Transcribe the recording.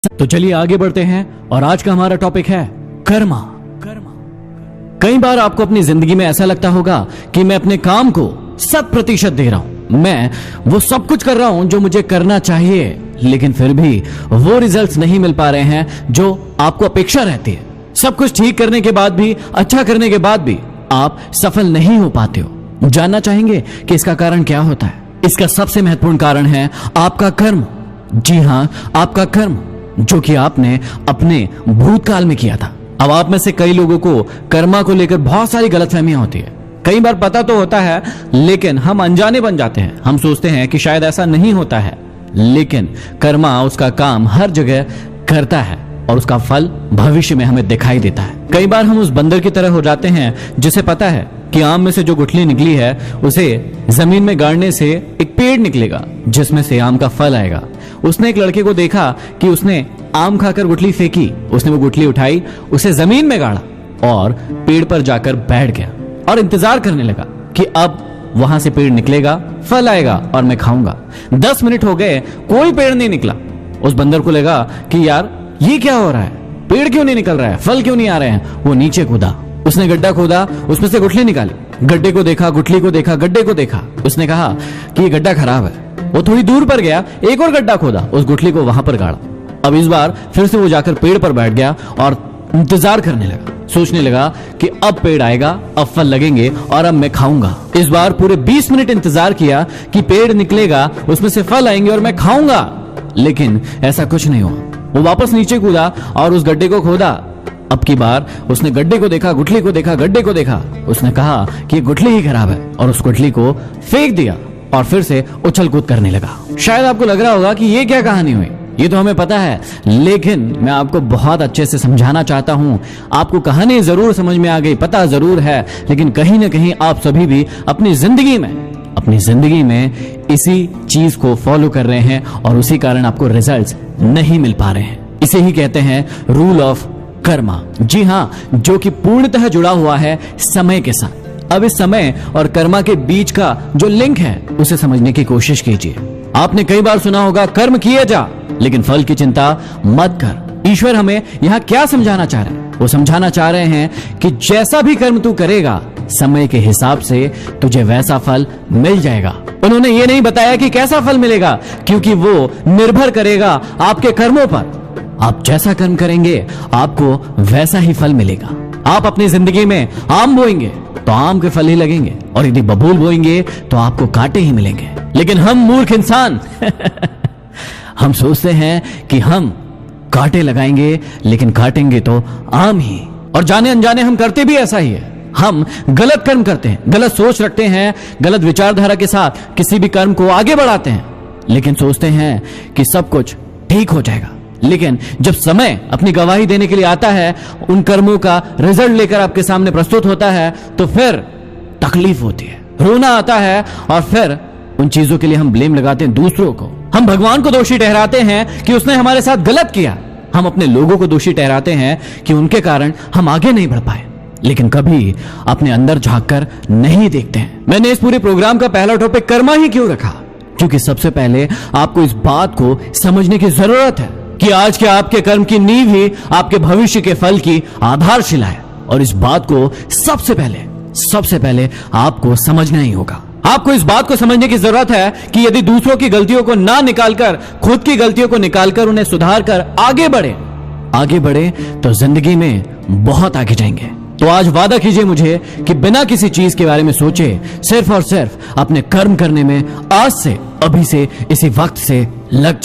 तो चलिए आगे बढ़ते हैं और आज का हमारा टॉपिक है कर्मा। कई बार आपको अपनी जिंदगी में ऐसा लगता होगा कि मैं अपने काम को 100% दे रहा हूं, मैं वो सब कुछ कर रहा हूं जो मुझे करना चाहिए, लेकिन फिर भी वो रिजल्ट्स नहीं मिल पा रहे हैं जो आपको अपेक्षा रहती है। सब कुछ ठीक करने के बाद भी, अच्छा करने के बाद भी आप सफल नहीं हो पाते हो। जानना चाहेंगे कि इसका कारण क्या होता है? इसका सबसे महत्वपूर्ण कारण है आपका कर्म। जी हां, आपका कर्म, जो कि आपने अपने भूतकाल में किया था। अब आप में से कई लोगों को कर्मा को लेकर बहुत सारी गलतफहमियां होती है। कई बार पता तो होता है, लेकिन हम अनजाने बन जाते हैं। हम सोचते हैं कि शायद ऐसा नहीं होता है, लेकिन कर्मा उसका काम हर जगह करता है और उसका फल भविष्य में हमें दिखाई देता है। कई बार हम उस बंदर की तरह हो जाते हैं जिसे पता है कि आम में से जो गुठली निकली है उसे जमीन में गाड़ने से एक पेड़ निकलेगा जिसमें से आम का फल आएगा। उसने एक लड़के को देखा कि उसने आम खाकर गुठली फेंकी, उसने वो गुठली उठाई, उसे जमीन में गाड़ा और पेड़ पर जाकर बैठ गया और इंतजार करने लगा कि अब वहां से पेड़ निकलेगा, फल आएगा और मैं खाऊंगा। 10 मिनट हो गए, कोई पेड़ नहीं निकला। उस बंदर को लगा कि यार ये क्या हो रहा है, पेड़ क्यों नहीं निकल रहा है, फल क्यों नहीं आ रहे हैं। वो नीचे कूदा, उसने गड्ढा खोदा, उसमें से गुठली निकाली। गड्ढे को देखा, गुठली को देखा, गड्ढे को देखा। उसने कहा कि ये गड्ढा खराब है। वो थोड़ी दूर पर गया, एक और गड्ढा खोदा, उस गुठली को वहां पर गाड़ा। अब इस बार फिर से वो जाकर पेड़ पर बैठ गया और इंतजार करने लगा। सोचने लगा कि अब पेड़ आएगा, अब फल लगेंगे और अब मैं खाऊंगा। इस बार पूरे 20 मिनट इंतजार किया कि पेड़ निकलेगा, उसमें से फल आएंगे और मैं खाऊंगा, लेकिन ऐसा कुछ नहीं हुआ। वो वापस नीचे कूदा और उस गड्ढे को खोदा। अब की बार उसने गड्ढे को देखा, गुठली को देखा, गड्ढे को देखा। उसने कहा कि ये गुठली ही खराब है और उस गुठली को फेंक दिया और फिर से उछल कूद करने लगा। शायद आपको लग रहा होगा कि ये क्या कहानी हुई, ये तो हमें पता है, लेकिन मैं आपको बहुत अच्छे से समझाना चाहता हूं। आपको कहानी जरूर समझ में आ गई, पता जरूर है, लेकिन कहीं ना कहीं आप सभी भी अपनी जिंदगी में इसी चीज को फॉलो कर रहे हैं और उसी कारण आपको रिजल्ट्स नहीं मिल पा रहे हैं। इसे ही कहते हैं रूल ऑफ कर्मा। जी हां, जो कि पूर्णतः जुड़ा हुआ है समय के साथ। अब इस समय और कर्मा के बीच का जो लिंक है उसे समझने की कोशिश कीजिए। आपने कई बार सुना होगा, कर्म किए जा लेकिन फल की चिंता मत कर। ईश्वर हमें यहाँ क्या समझाना चाह रहे हैं? वो समझाना चाह रहे हैं कि जैसा भी कर्म तू करेगा, समय के हिसाब से तुझे वैसा फल मिल जाएगा। उन्होंने ये नहीं बताया कि कैसा फल मिलेगा, क्योंकि वो निर्भर करेगा आपके कर्मों पर। आप जैसा कर्म करेंगे आपको वैसा ही फल मिलेगा। आप अपनी जिंदगी में आम बोएंगे तो आम के फल ही लगेंगे, और यदि बबूल बोएंगे तो आपको कांटे ही मिलेंगे। लेकिन हम मूर्ख इंसान हम सोचते हैं कि हम कांटे लगाएंगे, लेकिन काटेंगे तो आम ही। और जाने अनजाने हम करते भी ऐसा ही है। हम गलत कर्म करते हैं, गलत सोच रखते हैं, गलत विचारधारा के साथ किसी भी कर्म को आगे बढ़ाते हैं, लेकिन सोचते हैं कि सब कुछ ठीक हो जाएगा। लेकिन जब समय अपनी गवाही देने के लिए आता है, उन कर्मों का रिजल्ट लेकर आपके सामने प्रस्तुत होता है, तो फिर तकलीफ होती है, रोना आता है, और फिर उन चीजों के लिए हम ब्लेम लगाते हैं दूसरों को। हम भगवान को दोषी ठहराते हैं कि उसने हमारे साथ गलत किया। हम अपने लोगों को दोषी ठहराते हैं कि उनके कारण हम आगे नहीं बढ़ पाए, लेकिन कभी अपने अंदर झांककर नहीं देखते हैं। मैंने इस पूरे प्रोग्राम का पहला टॉपिक कर्मा ही क्यों रखा? क्योंकि सबसे पहले आपको इस बात को समझने की जरूरत है कि आज के आपके कर्म की नींव ही आपके भविष्य के फल की आधारशिला है। और इस बात को सबसे पहले आपको समझना ही होगा। आपको इस बात को समझने की जरूरत है कि यदि दूसरों की गलतियों को ना निकालकर, खुद की गलतियों को निकालकर उन्हें सुधार कर आगे बढ़े तो जिंदगी में बहुत आगे जाएंगे। तो आज वादा कीजिए मुझे कि बिना किसी चीज के बारे में सोचे सिर्फ और सिर्फ अपने कर्म करने में आज से, अभी से, इसी वक्त से लग